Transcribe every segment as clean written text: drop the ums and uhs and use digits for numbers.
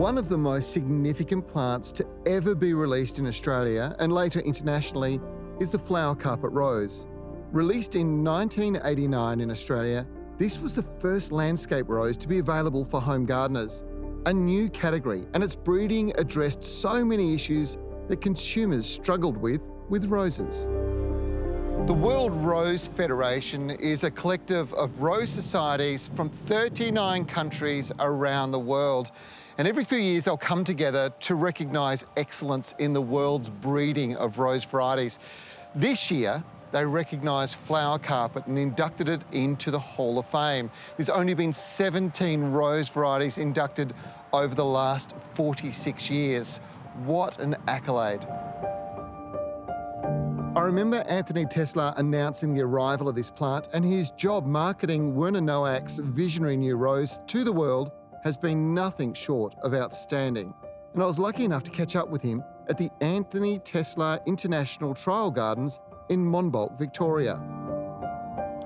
One of the most significant plants to ever be released in Australia and later internationally is the flower carpet rose. Released in 1989 in Australia, this was the first landscape rose to be available for home gardeners. A new category, and its breeding addressed so many issues that consumers struggled with roses. The World Rose Federation is a collective of rose societies from 39 countries around the world. And every few years they'll come together to recognise excellence in the world's breeding of rose varieties. This year, they recognised flower carpet and inducted it into the Hall of Fame. There's only been 17 rose varieties inducted over the last 46 years. What an accolade. I remember Anthony Tesselaar announcing the arrival of this plant, and his job marketing Werner Noack's visionary new rose to the world has been nothing short of outstanding. And I was lucky enough to catch up with him at the Anthony Tesselaar International Trial Gardens in Monbulk, Victoria.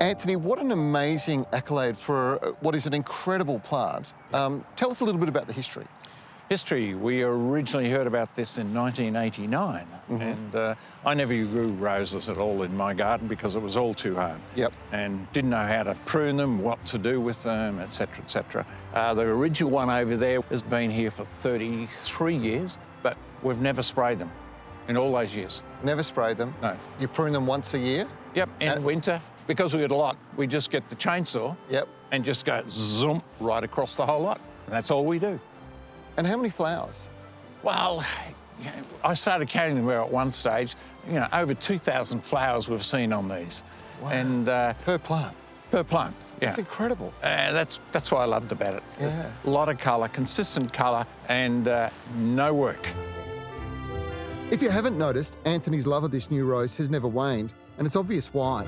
Anthony, what an amazing accolade for what is an incredible plant. Tell us a little bit about the history. History, we originally heard about this in 1989, and I never grew roses at all in my garden because it was all too hard. Yep. And didn't know how to prune them, what to do with them, etc., etc. The original one over there has been here for 33 years, but we've never sprayed them in all those years. Never sprayed them? No. You prune them once a year? Yep, in winter. Because we get a lot, we just get the chainsaw and just go zoom right across the whole lot. And that's all we do. And how many flowers? Well, I started counting them at one stage. Over 2,000 flowers we've seen on these. Wow. And per plant? Per plant, yeah. That's incredible. That's what I loved about it. Yeah. A lot of colour, consistent colour, and no work. If you haven't noticed, Anthony's love of this new rose has never waned, and it's obvious why.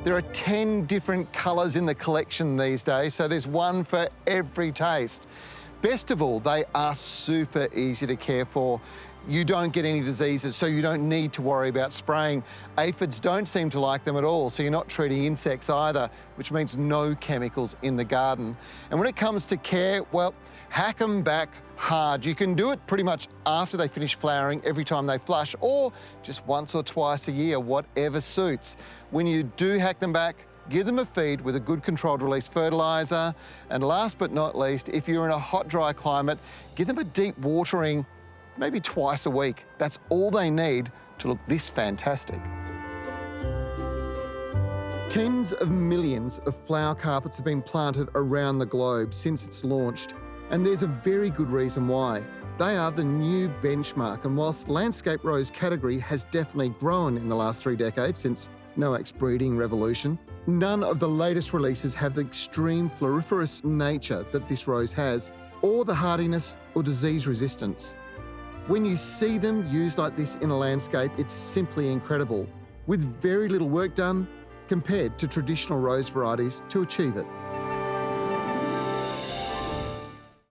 There are 10 different colours in the collection these days, so there's one for every taste. Best of all, they are super easy to care for. You don't get any diseases, so you don't need to worry about spraying. Aphids don't seem to like them at all, so you're not treating insects either, which means no chemicals in the garden. And when it comes to care, well, hack them back hard. You can do it pretty much after they finish flowering every time they flush, or just once or twice a year, whatever suits. When you do hack them back, give them a feed with a good controlled release fertiliser. And last but not least, if you're in a hot, dry climate, give them a deep watering maybe twice a week. That's all they need to look this fantastic. Tens of millions of flower carpets have been planted around the globe since it's launched, and there's a very good reason why. They are the new benchmark, and whilst landscape rose category has definitely grown in the last 3 decades since Noack's breeding revolution, none of the latest releases have the extreme floriferous nature that this rose has, or the hardiness or disease resistance. When you see them used like this in a landscape, it's simply incredible, with very little work done compared to traditional rose varieties to achieve it.